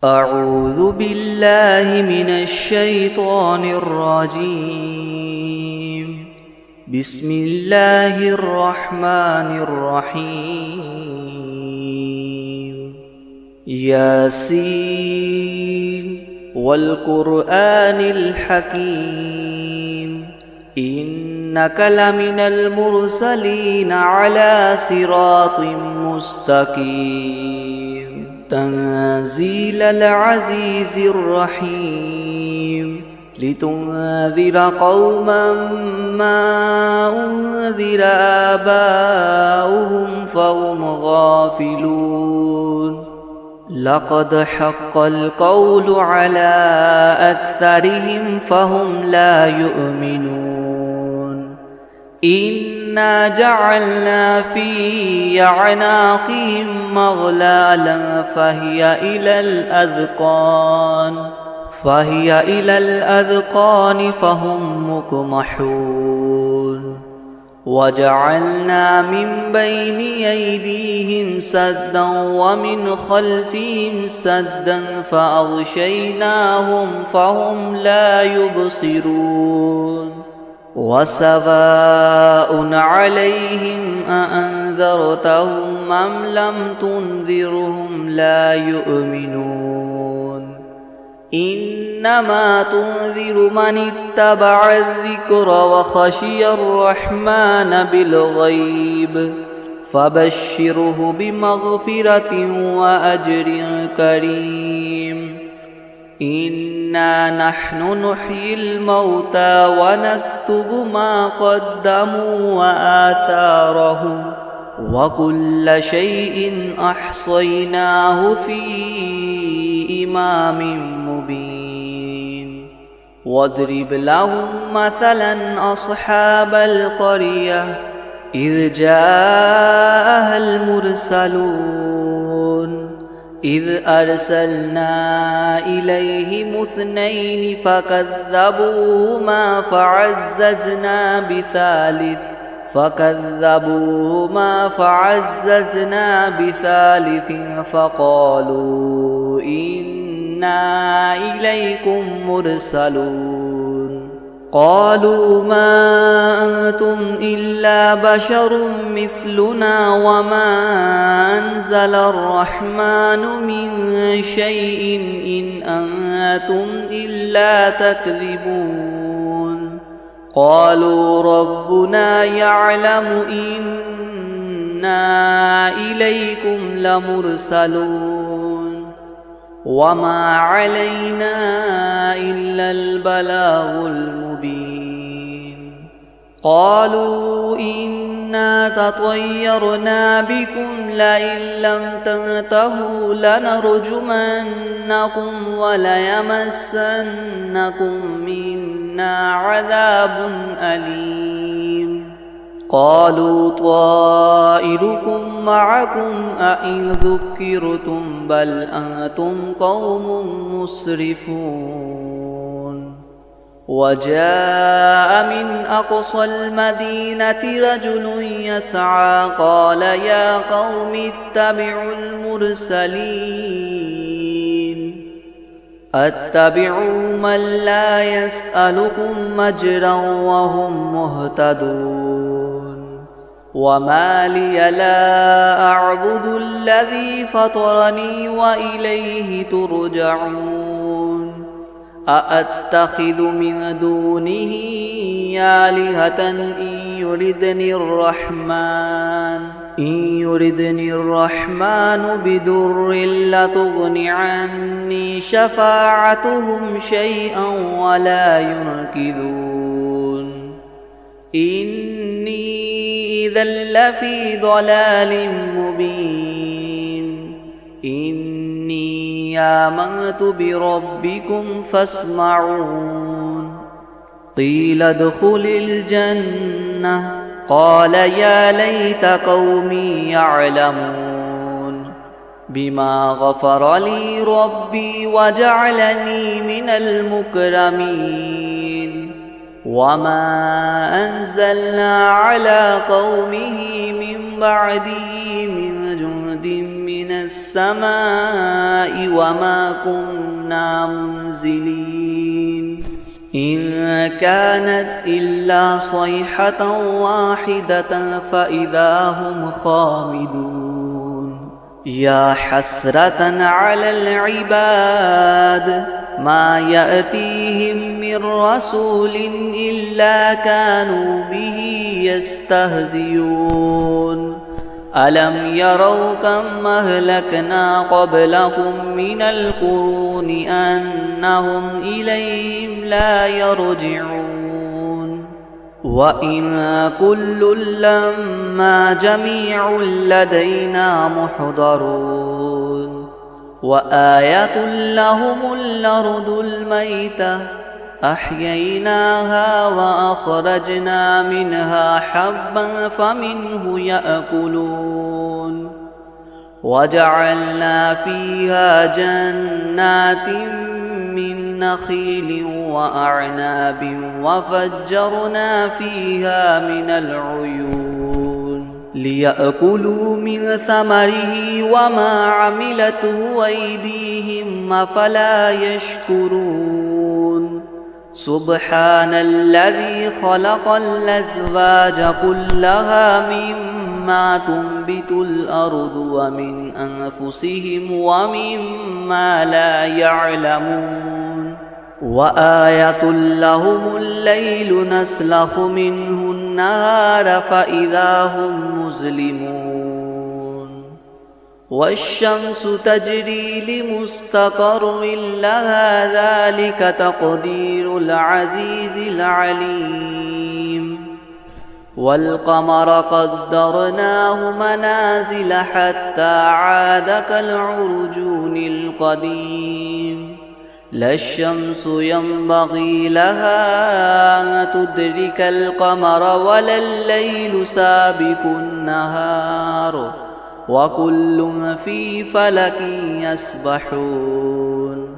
أعوذ بالله من الشيطان الرجيم. بسم الله الرحمن الرحيم. ياسين والقرآن الحكيم إنك لمن المرسلين على صراط مستقيم تنزيل العزيز الرحيم لتنذر قوما ما أنذر آباؤهم فهم غافلون لقد حق القول على أكثرهم فهم لا يؤمنون إنا جعلنا في أعناقهم مغلالا فهي إلى الأذقان فهم مقمحون وجعلنا من بين أيديهم سدا ومن خلفهم سدا فأغشيناهم فهم لا يبصرون وسواء عليهم أأنذرتهم أم لم تنذرهم لا يؤمنون إنما تنذر من اتبع الذكر وخشي الرحمن بالغيب فبشره بمغفرة وأجر كريم إنا نحن نحيي الموتى ونكتب ما قدموا وآثارهم وكل شيء أحصيناه في إمام مبين واضرب لهم مثلا أصحاب القرية إذ جاءها المرسلون إذ أرسلنا إليهم اثنين فكذبوهما فعززنا بثالث فقالوا إنا إليكم مرسلون قالوا ما أنتم إلا بشر مثلنا وما أنزل الرحمن من شيء إن أنتم إلا تكذبون قالوا ربنا يعلم إنا إليكم لمرسلون وما علينا إلا البلاغ المبين قالوا إنا تطيرنا بكم لئن لم تنتهوا لنرجمنكم وليمسنكم منا عذاب أليم قالوا طائركم معكم أئن ذكرتم بل أنتم قوم مسرفون وجاء من أقصى المدينة رجل يسعى قال يا قوم اتبعوا المرسلين اتبعوا من لا يسألكم أجرا وهم مهتدون وما لي لا أعبد الذي فطرني وإليه ترجعون أأتخذ من دونه آلهة إن يردني الرحمن بدر لتغن عني شفاعتهم شيئا ولا ينقذون إني إذا لفي ضلال مبين إني آمنت بربكم فاسمعون قيل ادخل الجنة قال يا ليت قومي يعلمون بما غفر لي ربي وجعلني من المكرمين وما أنزلنا على قومه من بعده من جند من السماء وما كنا منزلين إن كانت إلا صيحة واحدة فإذا هم خامدون يا حسرة على العباد ما يأتيهم من رسول إلا كانوا به يستهزئون ألم يروا كم أهلكنا قبلهم من القرون أنهم إليهم لا يرجعون وإن كل لما جميع لدينا محضرون وآية لهم الأرض الميتة أحييناها وأخرجنا منها حبا فمنه يأكلون وجعلنا فيها جنات من نخيل وأعناب وفجرنا فيها من العيون ليأكلوا من ثمره وما عملته أيديهم أفلا يشكرون سبحان الذي خلق الأزواج كلها مما تنبت الأرض ومن أنفسهم ومما لا يعلمون وآية لهم الليل نسلخ منه النهار فإذا هم مظلمون والشمس تجري لمستقر لها ذلك تقدير العزيز العليم والقمر قدرناه منازل حتى عاد كالعرجون القديم لا الشمس ينبغي لها أن تدرك القمر ولا الليل سابق النهار وكل في فلك يسبحون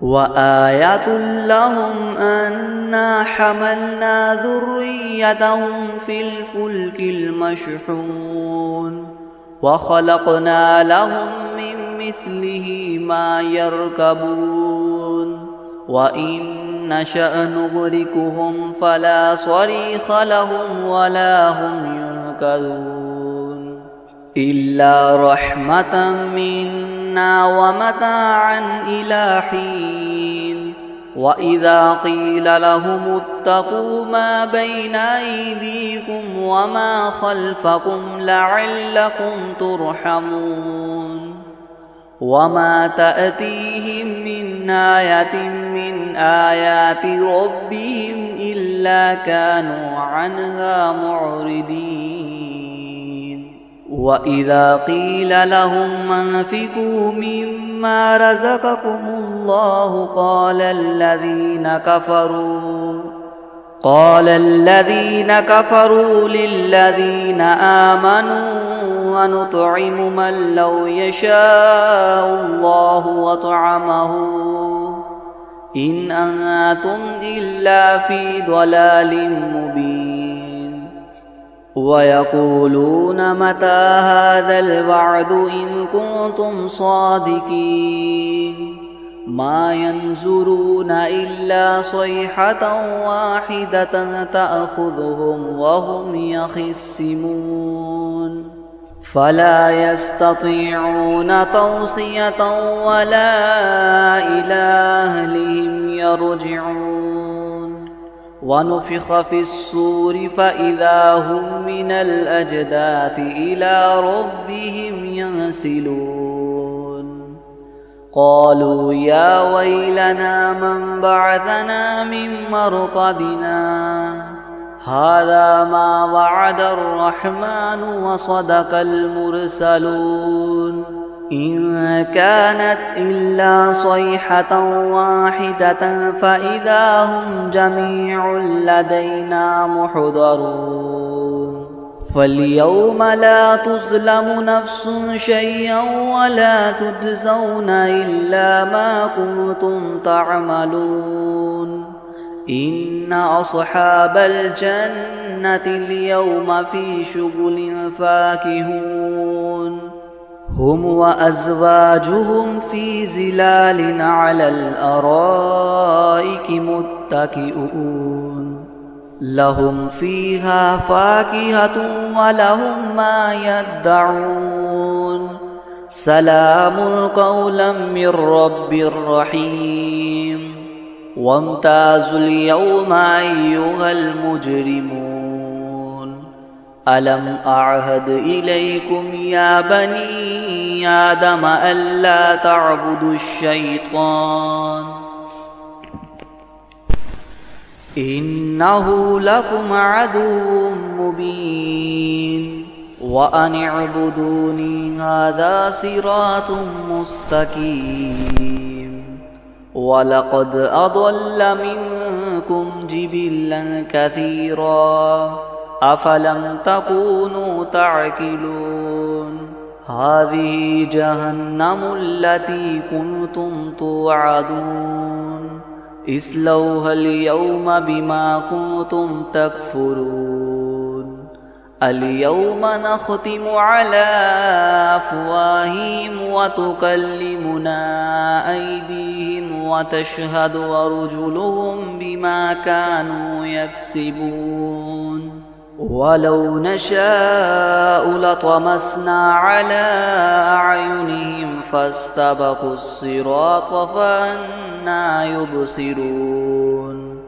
وآية لهم أنا حملنا ذريتهم في الفلك المشحون وخلقنا لهم من مثله ما يركبون وإن نشأ نغرقهم فلا صريخ لهم ولا هم ينقذون إلا رحمة منا ومتاعا إلى حين وإذا قيل لهم اتقوا ما بين أيديكم وما خلفكم لعلكم ترحمون وما تأتيهم من آية من آيات ربهم إلا كانوا عنها معرضين وإذا قيل لهم انفقوا مما رزقكم الله قال الذين كفروا للذين آمنوا ونطعم من لو يشاء الله وطعمه إن أنتم إلا في ضلال مبين ويقولون متى هذا الوعد إن كنتم صادقين ما ينظرون إلا صيحة واحدة تأخذهم وهم يخصمون فلا يستطيعون توصية ولا إلى أهلهم يرجعون ونفخ في الصور فإذا هم من الأجداث إلى ربهم ينسلون قالوا يا ويلنا من بعثنا من مرقدنا هذا ما وعد الرحمن وصدق المرسلون إن كانت إلا صيحة واحدة فإذا هم جميع لدينا محضرون فاليوم لا تظلم نفس شيئا ولا تجزون إلا ما كنتم تعملون إن أصحاب الجنة اليوم في شغل فاكهون هم وأزواجهم في ظلال على الأرائك متكئون لهم فيها فاكهة ولهم ما يدعون سلام قولا من رب رحيم وامتازوا اليوم أيها المجرمون ألم أعهد إليكم يا بني آدم ألا تعبدوا الشيطان إنه لكم عدو مبين وأن اعبدوني هذا صراط مستقيم ولقد أضل منكم جبلا كثيرا أفلم تكونوا تعقلون هذه جهنم التي كنتم توعدون اصلوها اليوم بما كنتم تكفرون اليوم نختم على أفواههم وتكلمنا أيديهم وتشهد أرجلهم بما كانوا يكسبون ولو نشاء لطمسنا على أعينهم فاستبقوا الصراط فأنى يبصرون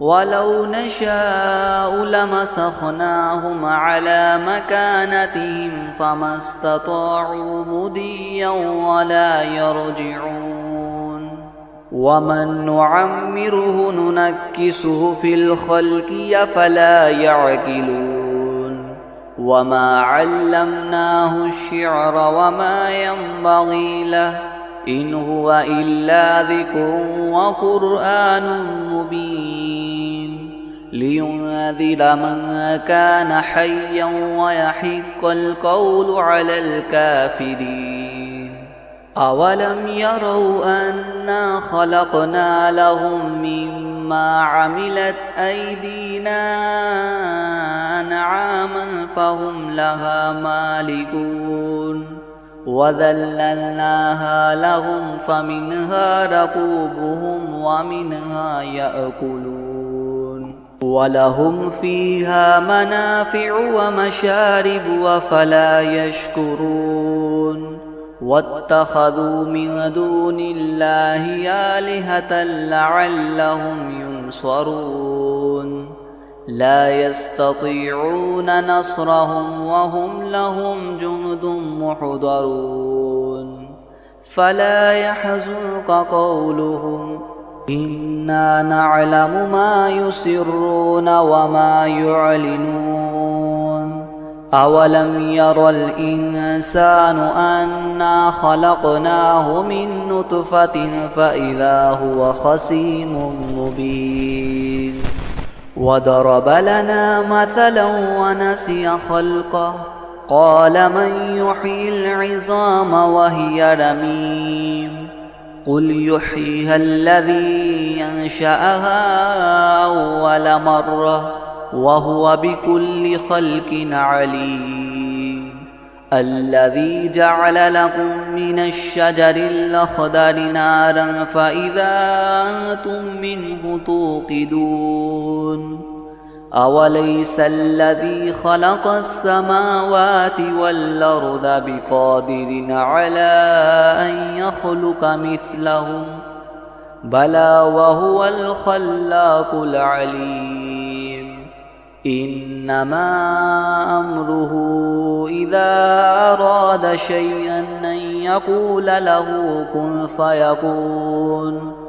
ولو نشاء لمسخناهم على مكانتهم فما استطاعوا مضيا ولا يرجعون ومن نعمره ننكسه في الخلق أفلا يعقلون وما علمناه الشعر وما ينبغي له إن هو إلا ذكر وقرآن مبين لينذر من كان حيا ويحق القول على الكافرين أولم يروا أنا خلقنا لهم مما عملت أيدينا أنعاما فهم لها مالكون وذللناها لهم فمنها ركوبهم ومنها يأكلون ولهم فيها منافع ومشارب أفلا يشكرون واتخذوا من دون الله آلهة لعلهم ينصرون لا يستطيعون نصرهم وهم لهم جند محضرون فلا يحزنك قولهم إنا نعلم ما يسرون وما يعلنون أولم ير الإنسان أنا خلقناه من نطفة فإذا هو خصيم مبين وضرب لنا مثلا ونسي خلقه قال من يحيي العظام وهي رميم قل يحييها الذي ينشأها أول مرة وهو بكل خلق عليم الذي جعل لكم من الشجر الأخضر نارا فإذا أنتم منه توقدون أوليس الذي خلق السماوات والأرض بقادر على أن يخلق مثلهم بلى وهو الخلاق العليم إنما أمره إذا أراد شيئا أن يقول له كن فيكون